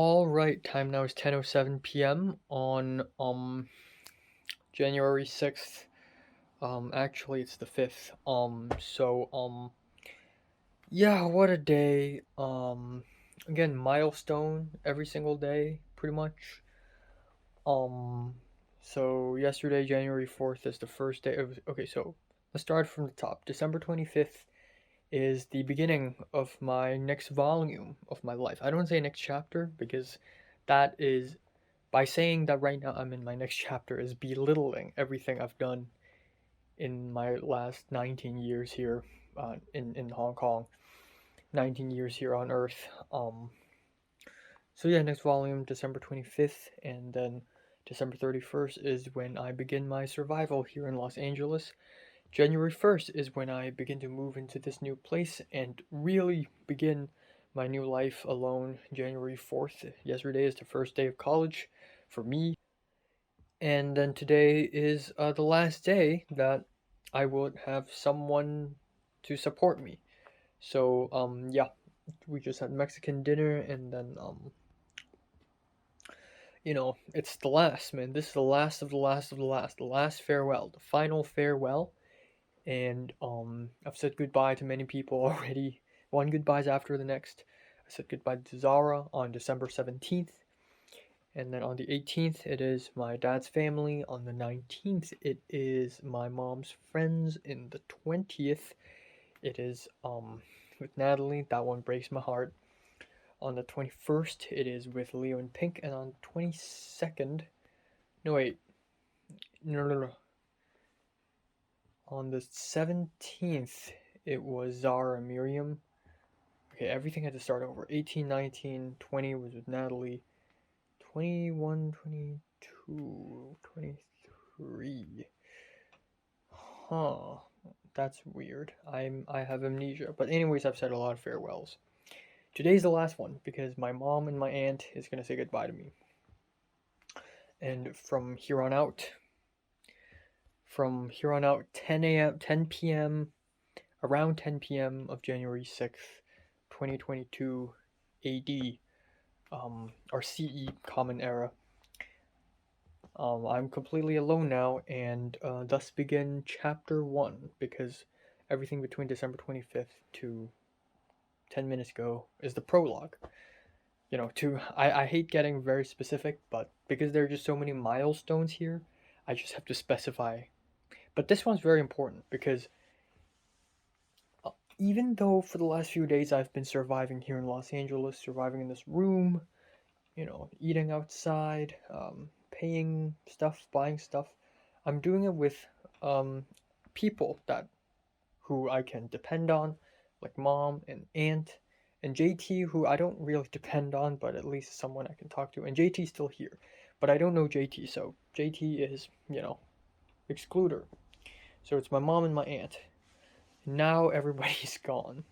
All right, time now is 10:07 p.m. on January 6th. Actually it's the 5th. Yeah, what a day. Again, milestone every single day pretty much. Um so yesterday, January 4th, is the first day of okay, so let's start from the top. December 25th is the beginning of my next volume of my life. I don't say next chapter because that is by saying that right now I'm in my next chapter is belittling everything I've done in my last 19 years here in Hong Kong, 19 years here on Earth. So yeah, next volume December 25th, and then December 31st is when I begin my survival here in Los Angeles. January 1st is when I begin to move into this new place and really begin my new life alone. January 4th, yesterday is the first day of college for me. And then today is the last day that I would have someone to support me. So yeah, we just had Mexican dinner, and then it's the last, man. This is the last of the last of the last farewell, the final farewell. And I've said goodbye to many people already. One goodbye's after the next. I said goodbye to Zara on December 17th. And then on the 18th, it is my dad's family. On the 19th, it is my mom's friends. In the 20th, it is with Natalie. That one breaks my heart. On the 21st, it is with Leo and Pink. And on the 22nd, no, wait. No, no, no. On the 17th, it was Zara and Miriam. Okay, everything had to start over. 18, 19, 20 was with Natalie. 21, 22, 23. Huh. That's weird. I have amnesia. But anyways, I've said a lot of farewells. Today's the last one because my mom and my aunt is gonna say goodbye to me. And from here on out, 10 a.m., 10 p.m., around 10 p.m. of January 6th, 2022 AD, or CE, Common Era. I'm completely alone now, and thus begin Chapter 1, because everything between December 25th to 10 minutes ago is the prologue. I hate getting very specific, but because there are just so many milestones here, I just have to specify. But this one's very important because even though for the last few days I've been surviving here in Los Angeles, surviving in this room, eating outside, paying stuff, buying stuff. I'm doing it with people who I can depend on, like mom and aunt, and JT, who I don't really depend on, but at least someone I can talk to. And JT's still here, but I don't know JT, so JT is, excluder. So it's my mom and my aunt. Now everybody's gone.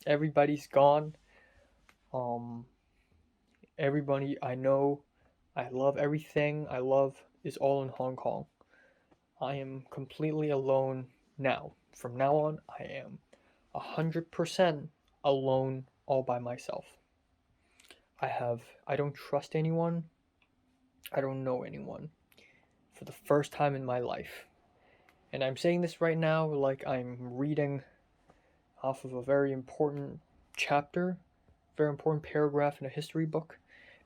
Everybody's gone. Um, Everybody I know, I love everything I love is all in Hong Kong. I am completely alone now. From now on, I am 100% alone all by myself. I don't trust anyone. I don't know anyone for the first time in my life. And I'm saying this right now like I'm reading off of a very important chapter, very important paragraph in a history book,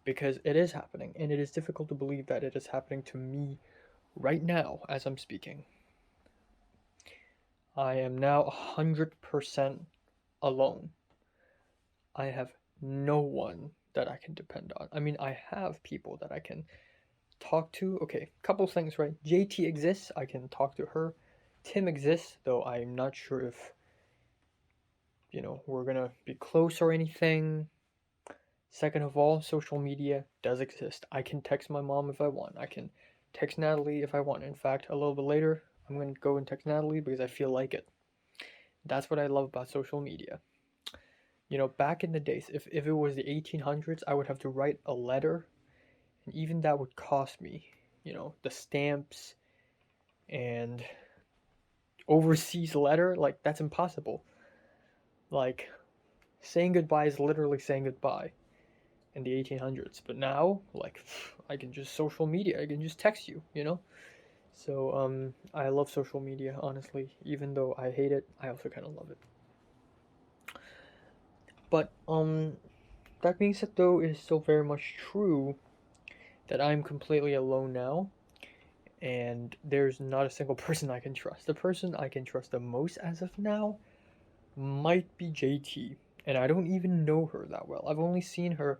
because it is happening, and it is difficult to believe that it is happening to me right now as I'm speaking. I am now 100% alone. I have no one that I can depend on. I mean, I have people that I can talk to. Okay, couple things, right? JT exists, I can talk to her. Tim exists, though I'm not sure if, we're gonna be close or anything. Second of all, social media does exist. I can text my mom if I want. I can text Natalie if I want. In fact, a little bit later, I'm going to go and text Natalie because I feel like it. That's what I love about social media. Back in the days, if it was the 1800s, I would have to write a letter, and even that would cost me, the stamps and overseas letter. Like, that's impossible. Like, saying goodbye is literally saying goodbye. in the 1800s. But now, like, I can just social media, I can just text you, you know? So, I love social media, honestly. Even though I hate it, I also kind of love it. But, that being said, though, it is still very much true that I'm completely alone now, and there's not a single person I can trust. The person I can trust the most as of now might be JT, and I don't even know her that well. I've only seen her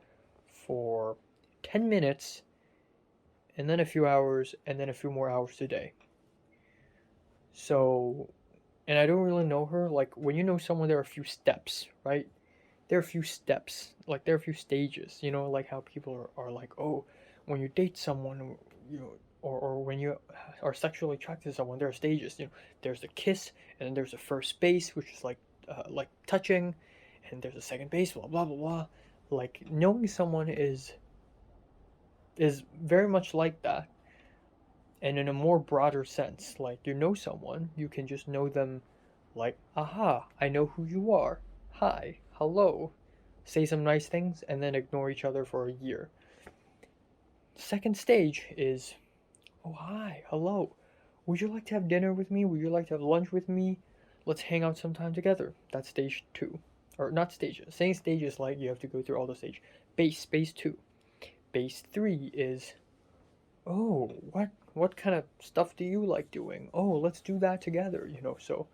for 10 minutes, and then a few hours, and then a few more hours today. So, and I don't really know her. Like, when you know someone, there are a few steps, right? There are a few steps, like, there are a few stages, you know, like how people are like, oh, when you date someone, you know, or when you are sexually attracted to someone, there are stages, you know, there's the kiss, and then there's the first base, which is like touching, and there's a second base, blah, blah, blah, blah. Like, knowing someone is very much like that, and in a more broader sense. Like, you know someone, you can just know them, like, aha, I know who you are, hi, hello, say some nice things, and then ignore each other for a year. Second stage is, oh, hi, hello, would you like to have dinner with me, would you like to have lunch with me, let's hang out sometime together. That's stage two. Or not stages, same stage is like you have to go through all the stage. Base two. Base three is, oh, what kind of stuff do you like doing? Oh, let's do that together, you know. So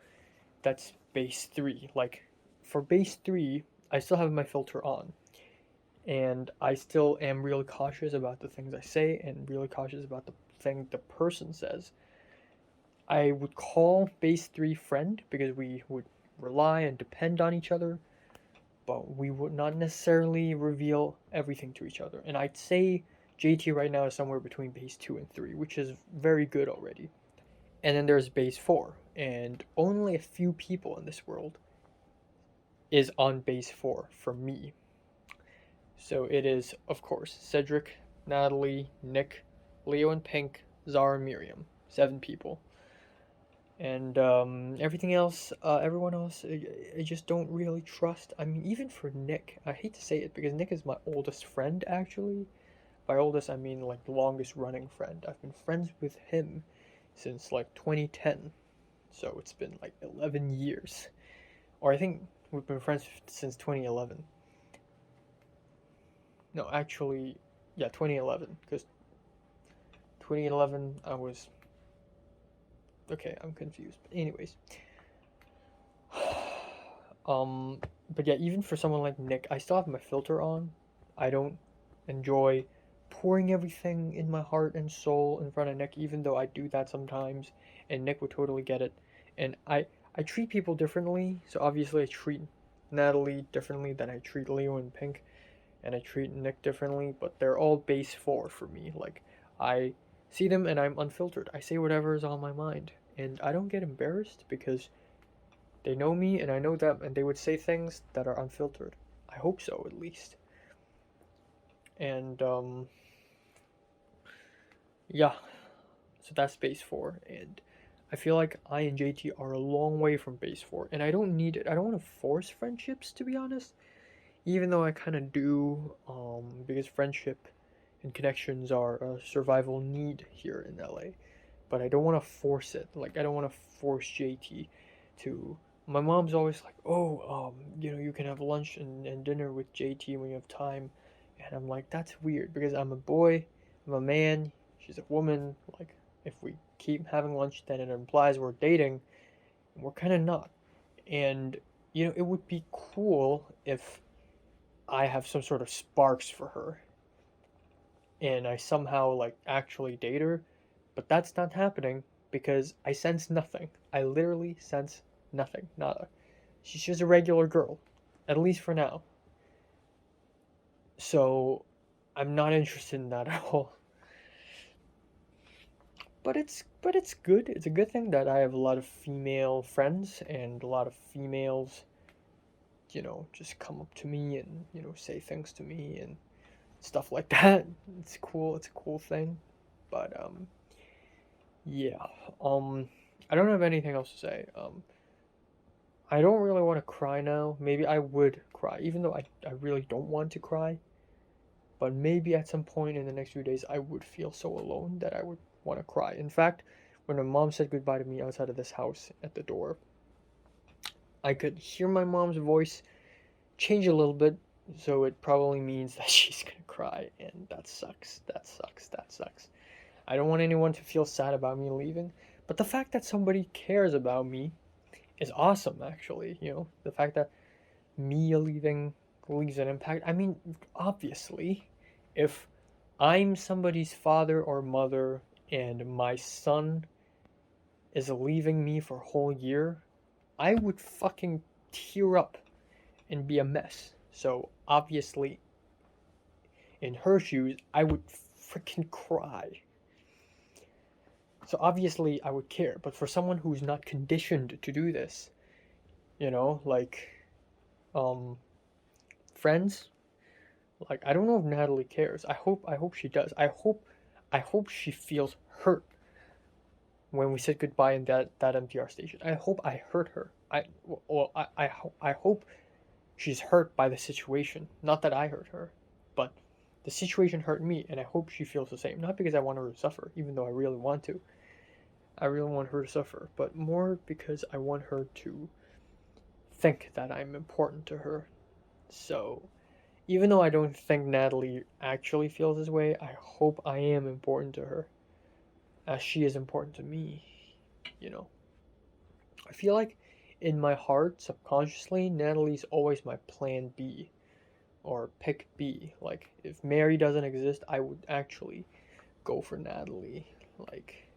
that's base three. Like, for base three, I still have my filter on, and I still am really cautious about the things I say and really cautious about the thing the person says. I would call base three friend because we would rely and depend on each other, but we would not necessarily reveal everything to each other. And I'd say JT right now is somewhere between base 2 and 3, which is very good already. And then there's base 4, and only a few people in this world is on base 4 for me. So it is, of course, Cedric, Natalie, Nick, Leo and Pink, Zara, and Miriam. 7 people. And everything else, everyone else, I just don't really trust. I mean, even for Nick, I hate to say it because Nick is my oldest friend, actually. By oldest, I mean like the longest running friend. I've been friends with him since like 2010. So it's been like 11 years. Or I think we've been friends since 2011. No, actually, yeah, 2011. Because 2011, I was. Okay, I'm confused. But anyways. Um, but yeah, even for someone like Nick, I still have my filter on. I don't enjoy pouring everything in my heart and soul in front of Nick, even though I do that sometimes, and Nick would totally get it. And I treat people differently, so obviously I treat Natalie differently than I treat Leo and Pink, and I treat Nick differently, but they're all base 4 for me. Like, I see them and I'm unfiltered. I say whatever is on my mind, and I don't get embarrassed because they know me and I know them, and they would say things that are unfiltered. I hope so, at least. And, yeah, so that's base 4. And I feel like I and JT are a long way from base 4, and I don't need it. I don't want to force friendships, to be honest, even though I kind of do, because friendship and connections are a survival need here in LA. But I don't want to force it. Like, I don't want to force JT to. My mom's always like, oh, you know, you can have lunch and dinner with JT when you have time. And I'm like, that's weird because I'm a boy, I'm a man, she's a woman. Like, if we keep having lunch, then it implies we're dating. We're kind of not. And, you know, it would be cool if I have some sort of sparks for her and I somehow, like, actually date her, but that's not happening because I sense nothing. I literally sense nothing. Nada. She's just a regular girl, at least for now. So I'm not interested in that at all. But it's good. It's a good thing that I have a lot of female friends and a lot of females, you know, just come up to me and, you know, say things to me and stuff like that. It's cool. It's a cool thing. But yeah. Um I don't have anything else to say. I don't really want to cry now. Maybe I would cry, even though I really don't want to cry. but maybe at some point in the next few days I would feel so alone that I would want to cry. In fact, when my mom said goodbye to me outside of this house at the door, I could hear my mom's voice change a little bit, so it probably means that she's gonna cry, and that sucks. That sucks. That sucks. I don't want anyone to feel sad about me leaving, but the fact that somebody cares about me is awesome, actually. The fact that me leaving leaves an impact. I mean, obviously, if I'm somebody's father or mother and my son is leaving me for a whole year, I would fucking tear up and be a mess. So, obviously, in her shoes, I would freaking cry. So, obviously, I would care. But for someone who's not conditioned to do this, like, friends, like, I don't know if Natalie cares. I hope she does. I hope she feels hurt when we said goodbye in that MTR station. I hope I hurt her. I hope she's hurt by the situation. Not that I hurt her, but the situation hurt me, and I hope she feels the same. Not because I want her to suffer, even though I really want to. I really want her to suffer, but more because I want her to think that I'm important to her. So, even though I don't think Natalie actually feels this way, I hope I am important to her, as she is important to me, you know. I feel like in my heart, subconsciously, Natalie's always my plan B or pick B. Like, if Mary doesn't exist, I would actually go for Natalie. Like,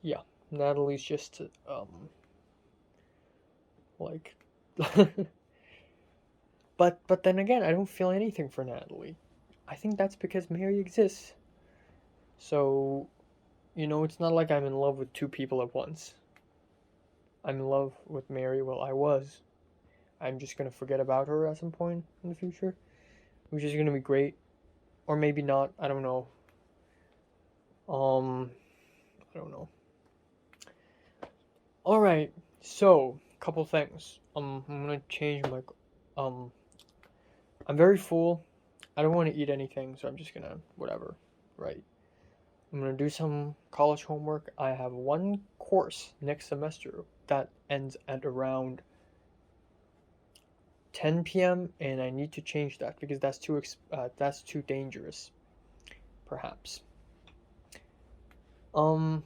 yeah, Natalie's just, like, but then again, I don't feel anything for Natalie. I think that's because Mary exists. So, it's not like I'm in love with two people at once. I'm in love with Mary. Well, I was. I'm just gonna forget about her at some point in the future, which is gonna be great, or maybe not. I don't know. I don't know. All right. So, couple things. I'm gonna change my. Um, I'm very full. I don't want to eat anything, so I'm just gonna whatever. Right. I'm gonna do some college homework. I have one course next semester that ends at around 10 p.m. and I need to change that because that's too dangerous, perhaps. Um,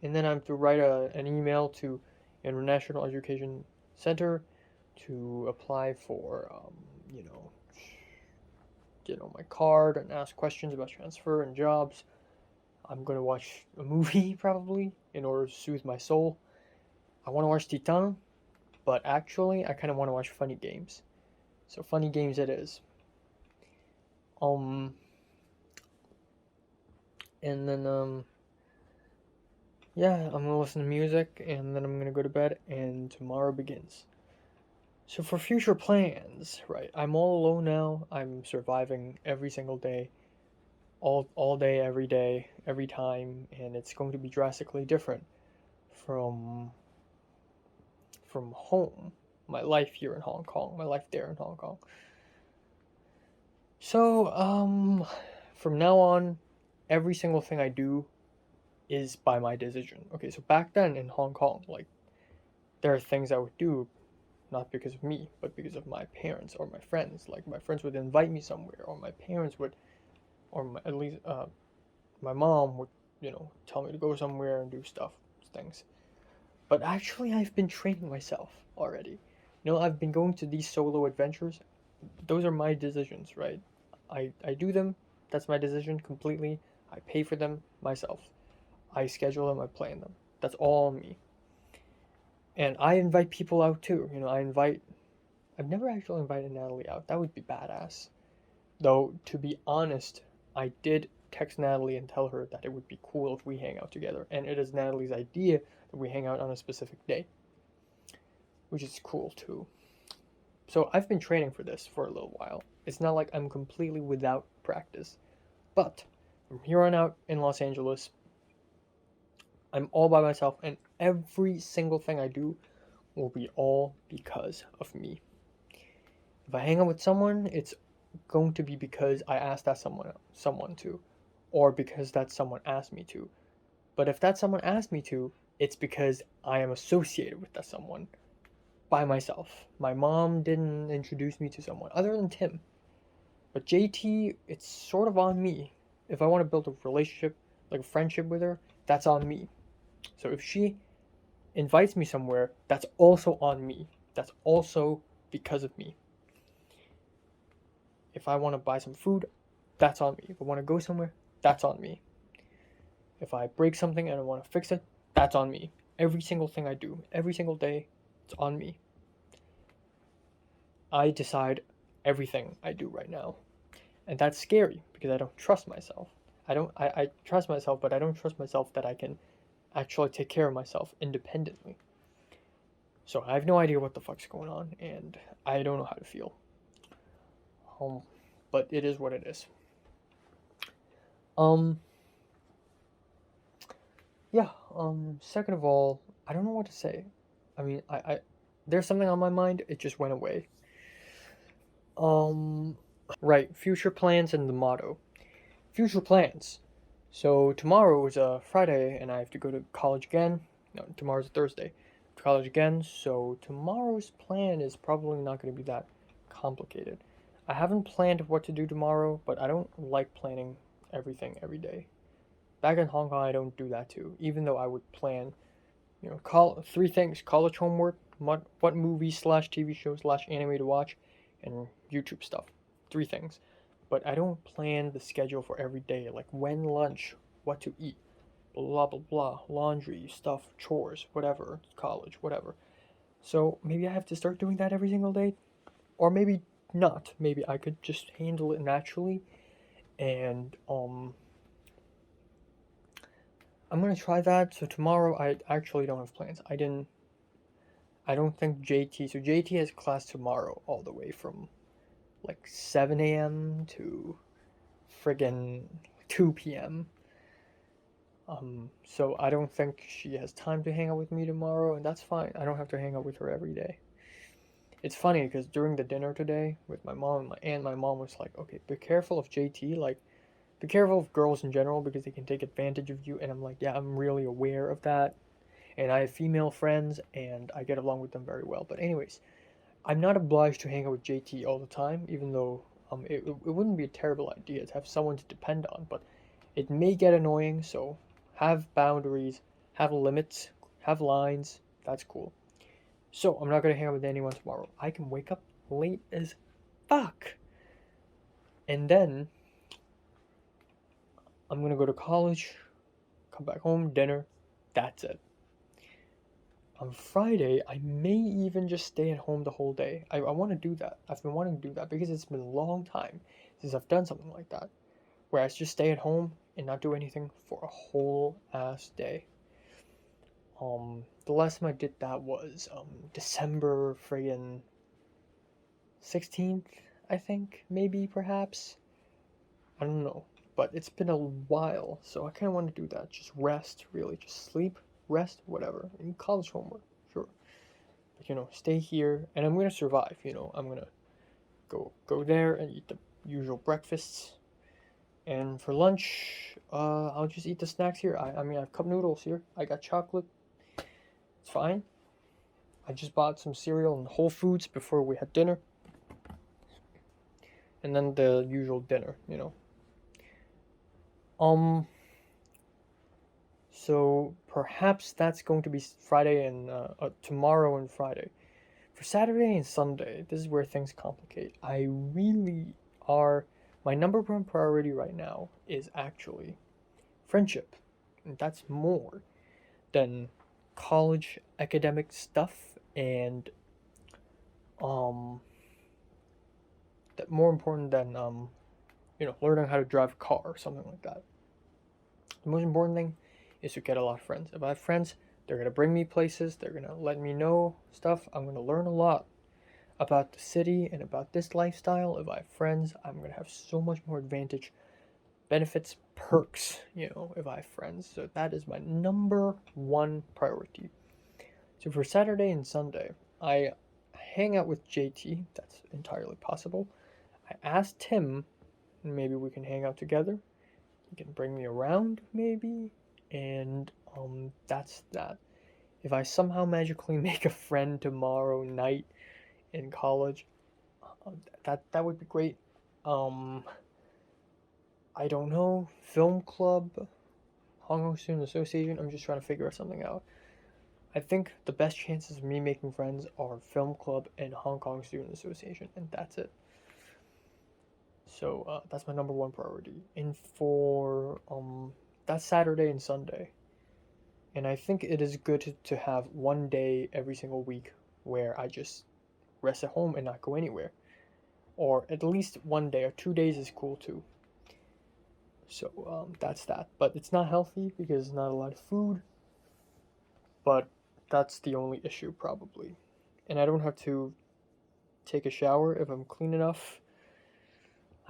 and then I have to write an email to International Education Center to apply for my card and ask questions about transfer and jobs. I'm gonna watch a movie probably in order to soothe my soul. I want to watch Titan, but actually I kind of want to watch Funny Games. So Funny Games it is. Um, and then yeah, I'm gonna listen to music and then I'm gonna go to bed and tomorrow begins. So for future plans, right? I'm all alone now. I'm surviving every single day, all day, every day, every time, and it's going to be drastically different from home. My life here in Hong Kong, my life there in Hong Kong. So, from now on, every single thing I do is by my decision. Okay, so back then in Hong Kong, like, there are things I would do not because of me, but because of my parents or my friends. Like, my friends would invite me somewhere, or my parents would, at least, my mom would, tell me to go somewhere and do things. But actually, I've been training myself already. I've been going to these solo adventures. Those are my decisions, right? I do them. That's my decision completely. I pay for them myself. I schedule them. I plan them. That's all me. And I invite people out too. I've never actually invited Natalie out. That would be badass. Though, to be honest, I did text Natalie and tell her that it would be cool if we hang out together. And it is Natalie's idea that we hang out on a specific day, which is cool too. So I've been training for this for a little while. It's not like I'm completely without practice. But from here on out in Los Angeles, I'm all by myself, and every single thing I do will be all because of me. If I hang out with someone, it's going to be because I asked that someone to, or because that someone asked me to. But if that someone asked me to, it's because I am associated with that someone by myself. My mom didn't introduce me to someone other than Tim. But JT, it's sort of on me. If I want to build a relationship, like a friendship with her, that's on me. So if she invites me somewhere, that's also on me. That's also because of me. If I want to buy some food, that's on me. If I want to go somewhere, that's on me. If I break something and I want to fix it, that's on me. Every single thing I do, every single day, it's on me. I decide everything I do right now. And that's scary because I don't trust myself. I trust myself, but I don't trust myself that I can actually take care of myself independently. So I have no idea what the fuck's going on, and I don't know how to feel. Um, but it is what it is. Um, yeah. Second of all, I don't know what to say. I mean, there's something on my mind. It just went away. Um, right. Future plans and the motto. Future plans. So tomorrow is a Friday, and I have to go to college again. No, tomorrow's a Thursday. To college again. So tomorrow's plan is probably not going to be that complicated. I haven't planned what to do tomorrow, but I don't like planning everything every day. Back in Hong Kong, I don't do that too. Even though I would plan, call three things: college homework, what movies slash TV shows slash anime to watch, and YouTube stuff. Three things. But I don't plan the schedule for every day, like when lunch, what to eat, blah blah blah, laundry, stuff, chores, whatever, college, whatever. So maybe I have to start doing that every single day, or maybe not. Maybe I could just handle it naturally, and I'm gonna try that. So tomorrow I actually don't have plans. I don't think JT. So JT has class tomorrow, all the way from like 7 a.m. to friggin' 2 p.m. So I don't think she has time to hang out with me tomorrow, and that's fine. I don't have to hang out with her every day. It's funny because during the dinner today with my mom and my aunt, my mom was like, "Okay, be careful of JT. Like, be careful of girls in general because they can take advantage of you." And I'm like, "Yeah, I'm really aware of that." And I have female friends, and I get along with them very well. But anyways, I'm not obliged to hang out with JT all the time, even though it wouldn't be a terrible idea to have someone to depend on. But it may get annoying, so have boundaries, have limits, have lines. That's cool. So I'm not gonna hang out with anyone tomorrow. I can wake up late as fuck. And then I'm gonna go to college, come back home, dinner. That's it. On Friday, I may even just stay at home the whole day. I want to do that. I've been wanting to do that because it's been a long time since I've done something like that. Where I just stay at home and not do anything for a whole ass day. The last time I did that was December friggin' 16th, I think, maybe perhaps. I don't know, but it's been a while, so I kind of want to do that. Just rest, really, just sleep, rest, whatever. And college homework, sure. But stay here, and I'm gonna survive. I'm gonna go there and eat the usual breakfasts. And for lunch, I'll just eat the snacks here. I mean, I have cup noodles here. I got chocolate. It's fine. I just bought some cereal in Whole Foods before we had dinner. And then the usual dinner. Um, so perhaps that's going to be Friday and tomorrow and Friday. For Saturday and Sunday, this is where things complicate. I really are. My number one priority right now is actually friendship. And that's more than college academic stuff and um that more important than learning how to drive a car or something like that. The most important thing is to get a lot of friends. If I have friends, they're gonna bring me places, they're gonna let me know stuff. I'm gonna learn a lot about the city and about this lifestyle. If I have friends, I'm gonna have so much more advantage, benefits, perks, if I have friends. So that is my number one priority. So for Saturday and Sunday, I hang out with JT. That's entirely possible. I asked him, maybe we can hang out together. He can bring me around, maybe. And that's that. If I somehow magically make a friend tomorrow night in college, that would be great. Um, I don't know. Film club, Hong Kong Student Association. I'm just trying to figure something out. I think the best chances of me making friends are film club and Hong Kong Student Association, and that's it. So that's my number one priority. And for that's Saturday and Sunday. And I think it is good to have one day every single week where I just rest at home and not go anywhere. Or at least one day or 2 days is cool too. So that's that. But it's not healthy because not a lot of food. But that's the only issue probably. And I don't have to take a shower if I'm clean enough.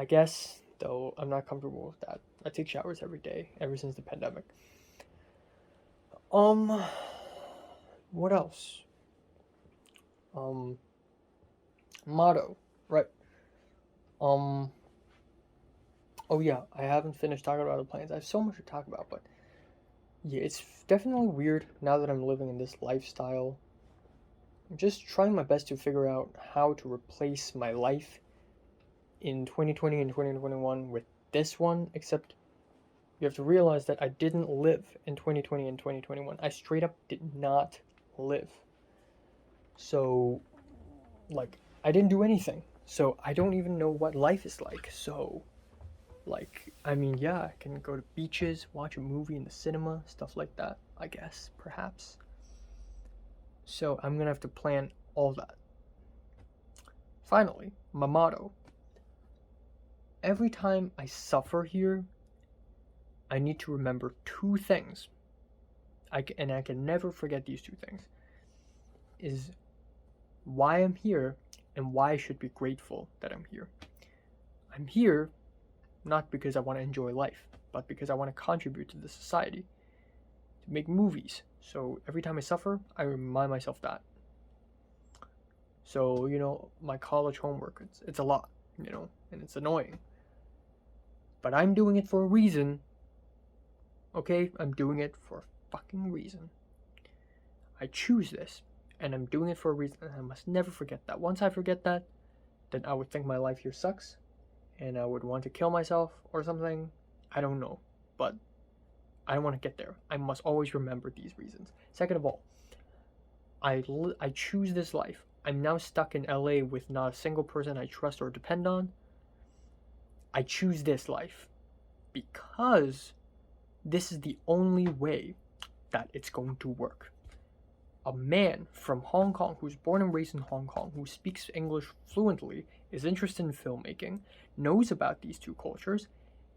I guess, though I'm not comfortable with that. I take showers every day ever since the pandemic. Um what else? Um Motto, right. Um oh yeah, I haven't finished talking about the plans. I have so much to talk about, but yeah, it's definitely weird now that I'm living in this lifestyle. I'm just trying my best to figure out how to replace my life in 2020 and 2021 with this one, except you have to realize that I didn't live in 2020 and 2021. I straight up did not live. So, like, I didn't do anything. So, I don't even know what life is like. So, like, I mean, yeah, I can go to beaches, watch a movie in the cinema, stuff like that, I guess, perhaps. So, I'm gonna have to plan all that. Finally, my motto. Every time I suffer here, I need to remember two things. I can never forget these two things. Is why I'm here and why I should be grateful that I'm here. I'm here not because I want to enjoy life, but because I want to contribute to the society, to make movies. So every time I suffer, I remind myself that. So, my college homework, it's a lot, and it's annoying. But I'm doing it for a reason. Okay? I'm doing it for a fucking reason. I choose this, and I'm doing it for a reason, and I must never forget that. Once I forget that, then I would think my life here sucks, and I would want to kill myself or something. I don't know, but I don't want to get there. I must always remember these reasons. Second of all, I choose this life. I'm now stuck in LA with not a single person I trust or depend on. I choose this life because this is the only way that it's going to work. A man from Hong Kong who's born and raised in Hong Kong, who speaks English fluently, is interested in filmmaking, knows about these two cultures,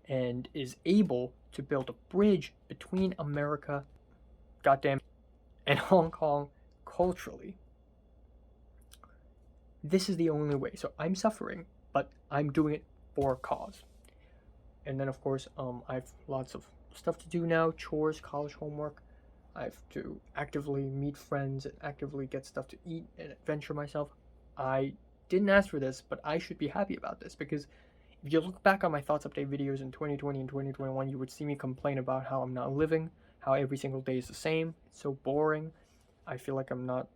and is able to build a bridge between America, goddamn, and Hong Kong culturally. This is the only way. So I'm suffering, but I'm doing it for a cause. And then, of course, I have lots of stuff to do now, chores, college homework. I have to actively meet friends and actively get stuff to eat and adventure myself. I didn't ask for this, but I should be happy about this because if you look back on my Thoughts Update videos in 2020 and 2021, you would see me complain about how I'm not living, how every single day is the same. It's so boring. I feel like I'm not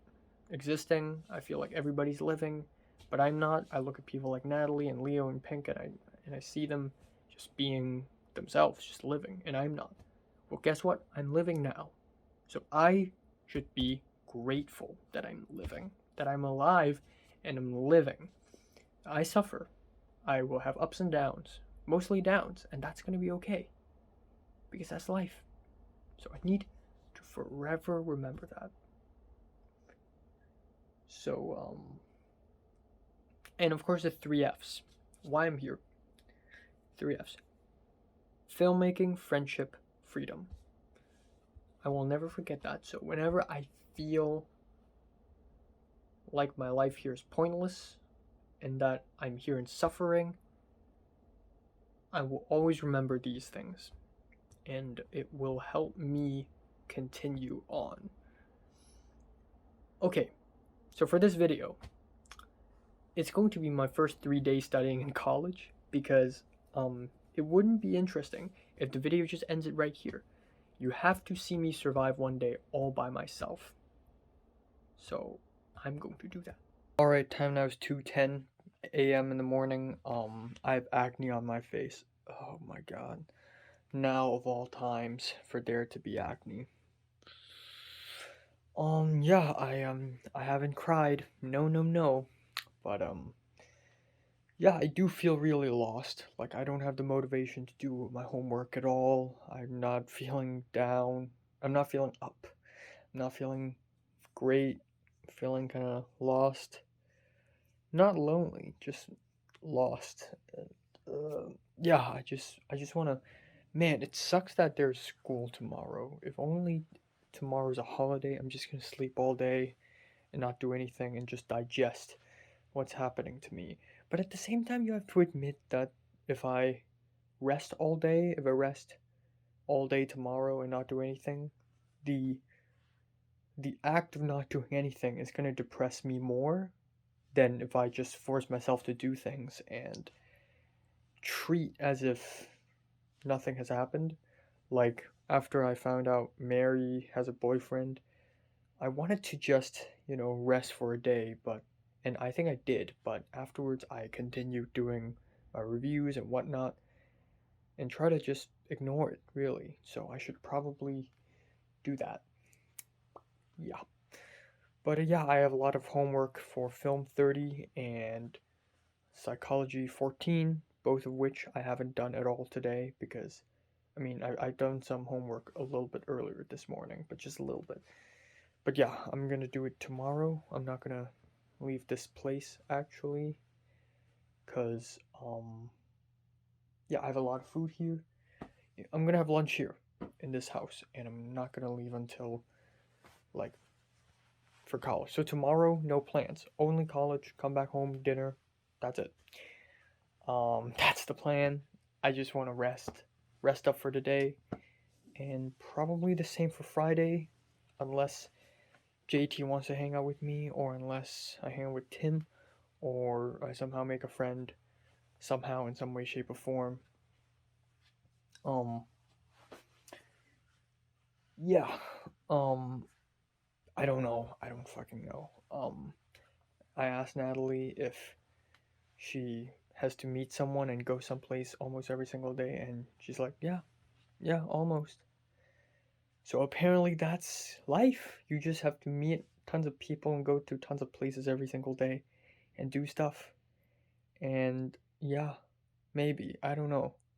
existing. I feel like everybody's living, but I'm not. I look at people like Natalie and Leo and Pink, and I see them just being themselves, just living, and I'm not. Well, guess what? I'm living now. So I should be grateful that I'm living, that I'm alive and I'm living. I suffer. I will have ups and downs, mostly downs, and that's going to be okay because that's life. So I need to forever remember that. So, and of course the 3 F's. Why I'm here. 3 F's. Filmmaking, friendship, freedom. I will never forget that. So whenever I feel like my life here is pointless and that I'm here in suffering, I will always remember these things and it will help me continue on. Okay, so for this video, it's going to be my first 3 days studying in college because it wouldn't be interesting if the video just ends it right here. You have to see me survive one day all by myself. So I'm going to do that. Alright, time now is 2:10 a.m. in the morning. I have acne on my face. Oh my god. Now of all times for there to be acne. Yeah, I haven't cried. No, no, no. But yeah, I do feel really lost. Like I don't have the motivation to do my homework at all. I'm not feeling down. I'm not feeling up. I'm not feeling great. Feeling kind of lost. Not lonely, just lost. Yeah, I just want to. Man, it sucks that there's school tomorrow. If only tomorrow's a holiday, I'm just gonna sleep all day and not do anything and just digest what's happening to me. But at the same time, you have to admit that if I rest all day, if I rest all day tomorrow and not do anything, the the act of not doing anything is going to depress me more than if I just force myself to do things and treat as if nothing has happened. Like after I found out Mary has a boyfriend, I wanted to just, rest for a day, and I think I did, but afterwards I continued doing my reviews and whatnot and try to just ignore it, really. So I should probably do that. Yeah. But yeah, I have a lot of homework for Film 30 and Psychology 14, both of which I haven't done at all today because, I've done some homework a little bit earlier this morning, but just a little bit. But yeah, I'm gonna do it tomorrow. I'm not gonna leave this place actually, cause yeah, I have a lot of food here. I'm gonna have lunch here in this house, and I'm not gonna leave until like for college. So tomorrow, no plans. Only college. Come back home, dinner. That's it. That's the plan. I just want to rest up for today, and probably the same for Friday, unless JT wants to hang out with me, or unless I hang out with Tim, or I somehow make a friend, somehow in some way, shape, or form. Um, yeah. Um, I don't know. I don't fucking know. I asked Natalie if she has to meet someone and go someplace almost every single day, and she's like, yeah, yeah, almost. So apparently that's life. You just have to meet tons of people and go to tons of places every single day and do stuff. And yeah, maybe. I don't know.